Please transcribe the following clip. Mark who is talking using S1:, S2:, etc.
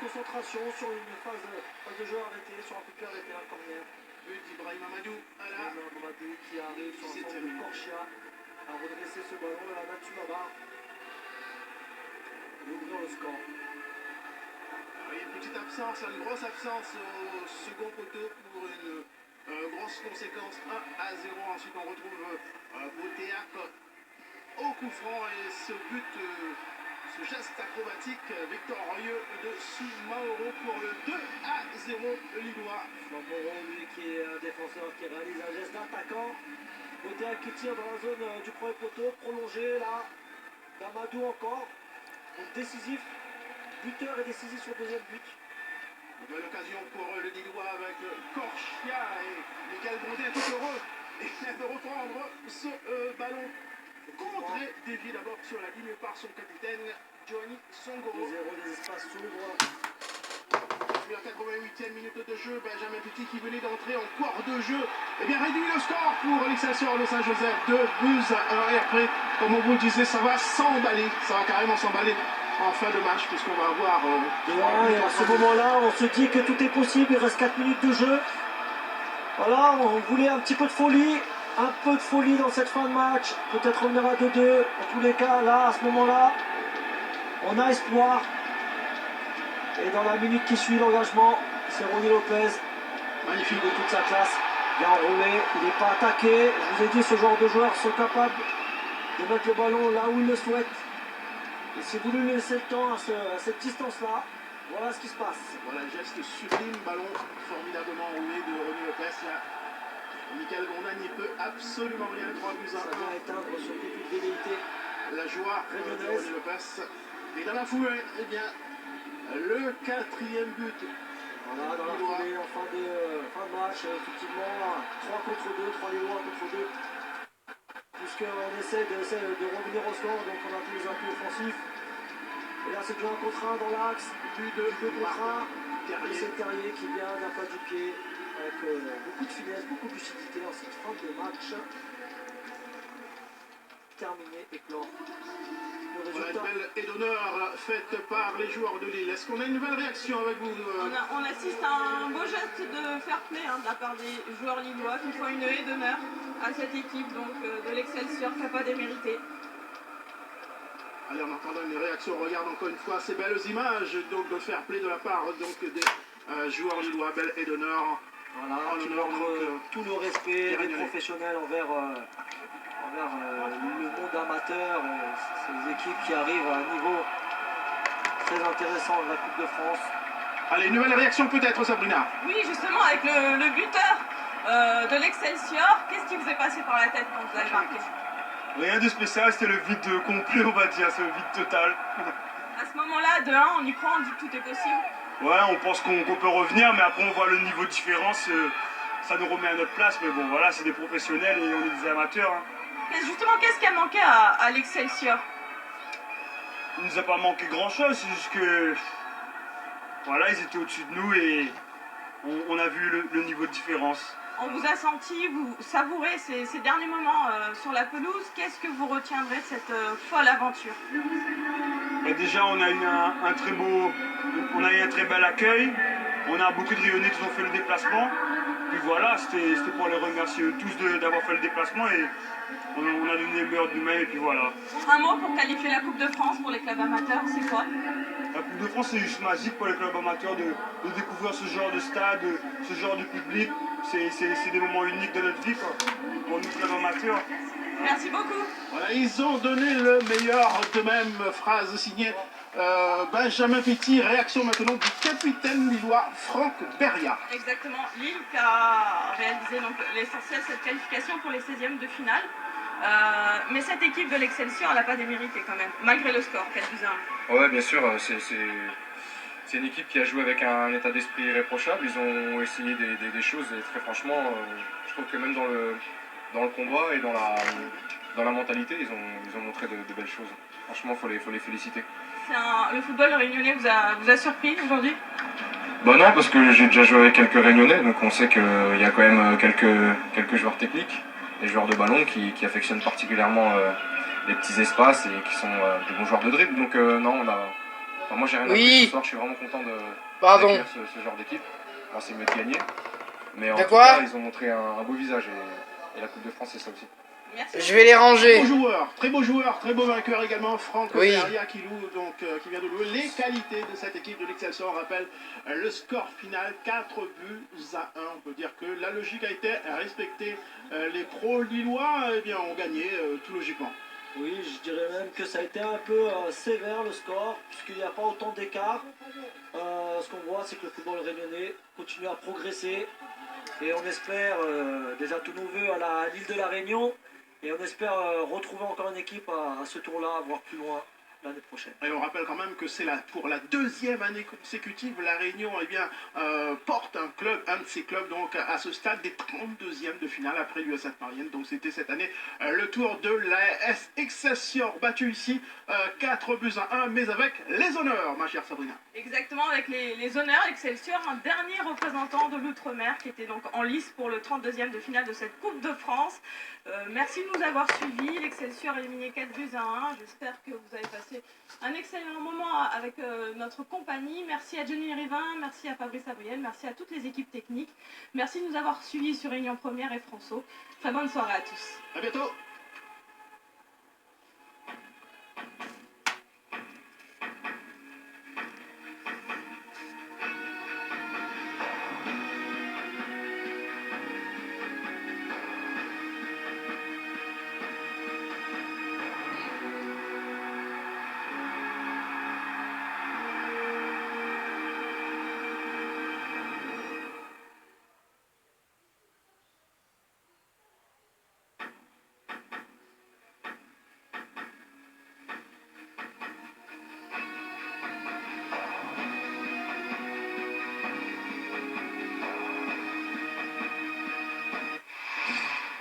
S1: concentration sur une phase de jeu arrêtée, sur un coup de pied arrêté, un corner.
S2: But d'Ibrahim Amadou.
S1: Amadou qui arrive sur un centre de Corchia à redresser ce ballon et à battu Baba et ouvrir le score.
S2: Alors, il y a une petite absence, une grosse absence au second poteau pour une grosse conséquence 1-0. Ensuite on retrouve Botéac au coup franc et ce but, ce geste acrobatique victorieux de Soumaoro pour le 2-0 lillois.
S1: Soumaoro, lui qui est un défenseur qui réalise un geste d'attaquant. Botéac qui tire dans la zone du premier poteau, prolongé là, d'Amadou encore. Donc décisif, buteur et décisif sur le deuxième but.
S2: Nouvelle occasion pour le Lillois avec Corchia et Michael Bondé est tout heureux et vient de reprendre ce ballon contré, dévié d'abord sur la ligne par son capitaine Giovanni Songoro.
S1: 2-0, les espaces s'ouvrent.
S2: Puis en 88e minute de jeu, Benjamin Petit qui venait d'entrer en quart de jeu, et bien réduit le score pour l'Excelsior de Saint-Joseph, 2-1. Et après, comme on vous le disait, ça va s'emballer, ça va carrément s'emballer en fin de match, puisqu'on va avoir...
S1: et à ce moment-là, on se dit que tout est possible, il reste 4 minutes de jeu. Voilà, on voulait un petit peu de folie dans cette fin de match, peut-être revenir à 2-2. En tous les cas, là, à ce moment-là, on a espoir. Et dans la minute qui suit l'engagement, c'est Ronny Lopez, magnifique de toute sa classe, bien enroulé, il n'est pas attaqué. Je vous ai dit, ce genre de joueurs sont capables de mettre le ballon là où ils le souhaitent. Et si vous lui laissez le temps à cette distance-là, voilà ce qui se passe.
S2: Voilà le geste sublime, ballon formidablement roulé de Ronny Lopez. Là, Michael Gondin n'y peut absolument rien, 3-1.
S1: Ça vient éteindre sur toute velléité
S2: la joie de Ronny Lopez. Et dans la foulée, eh bien, le 4e but.
S1: Voilà, dans la foulée, en fin de match, effectivement, 3 contre 2, 3 Lillois contre 2. Puisqu'on essaie de revenir au score, donc on a tous les appuis offensifs. Et là, c'est du 1 contre 1 dans l'axe, but de 2 contre 1. Et c'est Terrier qui vient d'un pas du pied, avec beaucoup de finesse, beaucoup de lucidité en cette fin de match. Terminé et clore.
S2: Voilà une belle aide d'honneur faite par les joueurs de Lille. Est-ce qu'on a une nouvelle réaction avec vous
S3: on assiste à un beau geste de fair play de la part des joueurs lillois qui font une aide d'honneur à cette équipe donc, de l'Excelsior qui n'a pas démérité.
S2: Allez, en attendant une réaction, on regarde encore une fois ces belles images donc, de fair play de la part donc, des joueurs lillois. Belle aide d'honneur.
S1: Voilà, qui montre tout le respect des professionnels envers le monde amateur, ces équipes qui arrivent à un niveau très intéressant de la Coupe de France.
S2: Allez, une nouvelle réaction peut-être, Sabrina.
S3: Oui, justement, avec le buteur de l'Excelsior, qu'est-ce qui vous est passé par la tête quand vous avez marqué?
S4: Rien de spécial, c'était le vide complet, on va dire, c'est le vide total.
S3: À ce moment-là, de 1, on y croit, on dit que tout est possible.
S4: Ouais, on pense qu'on peut revenir, mais après on voit le niveau de différence, ça nous remet à notre place, mais bon, voilà, c'est des professionnels et on est des amateurs. Hein.
S3: Justement, qu'est-ce qui a manqué à l'Excelsior?
S4: Il nous a pas manqué grand-chose, c'est juste que... Voilà, ils étaient au-dessus de nous et on a vu le niveau de différence.
S3: On vous a senti, vous savourez ces derniers moments sur la pelouse. Qu'est-ce que vous retiendrez de cette folle aventure?
S4: Bah déjà, on a eu un très bel accueil. On a beaucoup de Rionnais qui ont fait le déplacement. Puis voilà, c'était pour les remercier tous d'avoir fait le déplacement et on a donné le meilleur de nous-mêmes et puis voilà.
S3: Un mot pour qualifier la Coupe de France pour les clubs amateurs, c'est quoi?
S4: La Coupe de France, c'est juste magique pour les clubs amateurs de découvrir ce genre de stade, ce genre de public. C'est des moments uniques de notre vie quoi, pour nous clubs amateurs.
S3: Merci beaucoup.
S2: Voilà, ils ont donné le meilleur d'eux-mêmes. Phrase signée Benjamin Petit. Réaction maintenant du capitaine lillois Franck Beria.
S3: Exactement, Lille qui a réalisé l'essentiel, cette qualification pour les 16e de finale. Mais cette équipe de l'Excelsior, elle n'a pas démérité quand même, malgré le score, 4-1.
S5: Ouais, bien sûr, c'est une équipe qui a joué avec un état d'esprit irréprochable. Ils ont essayé des choses et très franchement, je trouve que même dans le combat et dans la mentalité, ils ont montré de belles choses. Franchement, il faut les féliciter.
S3: Le football réunionnais vous a surpris aujourd'hui?
S5: Bah non, parce que j'ai déjà joué avec quelques Réunionnais, donc on sait qu'il y a quand même quelques joueurs techniques, des joueurs de ballon qui affectionnent particulièrement les petits espaces et qui sont des bons joueurs de dribble. Donc non, Enfin, moi, j'ai rien
S6: Oui.
S5: appris ce soir. Je suis vraiment content de
S6: Pardon.
S5: d'accueillir ce genre d'équipe. Bon, c'est mieux de gagner. Mais en
S6: De
S5: tout
S6: quoi
S5: cas, ils ont montré un beau visage. Et la Coupe de France, c'est ça aussi.
S3: Merci.
S6: Je vais les ranger.
S2: Très beau joueur, très beau vainqueur également, Franck
S6: Oui.
S2: Verria qui vient de louer les qualités de cette équipe de l'Excelsior. On rappelle le score final, 4-1. On peut dire que la logique a été respectée. Les pros lillois ont gagné tout logiquement.
S1: Oui, je dirais même que ça a été un peu sévère le score, puisqu'il n'y a pas autant d'écart. Ce qu'on voit, c'est que le football réunionnais continue à progresser. Et on espère, déjà tous nos voeux à l'île de la Réunion, et on espère retrouver encore une équipe à ce tour-là, voire plus loin l'année prochaine.
S2: Et on rappelle quand même que c'est pour la deuxième année consécutive, la Réunion porte un de ses clubs donc à ce stade des 32e de finale après l'US Sainte-Marienne. Donc c'était cette année le tour de l'AS Excelsior, battu ici 4-1, mais avec les honneurs, ma chère Sabrina.
S3: Exactement, avec les honneurs, Excelsior, un dernier représentant de l'Outre-mer qui était donc en lice pour le 32e de finale de cette Coupe de France. Merci de nous avoir suivis. L'Excelsior a éliminé 4-1. J'espère que vous avez passé un excellent moment avec notre compagnie. Merci à Johnny Rivin, merci à Fabrice Abriel, merci à toutes les équipes techniques. Merci de nous avoir suivis sur Réunion Première et François. Très bonne soirée à tous.
S2: À bientôt.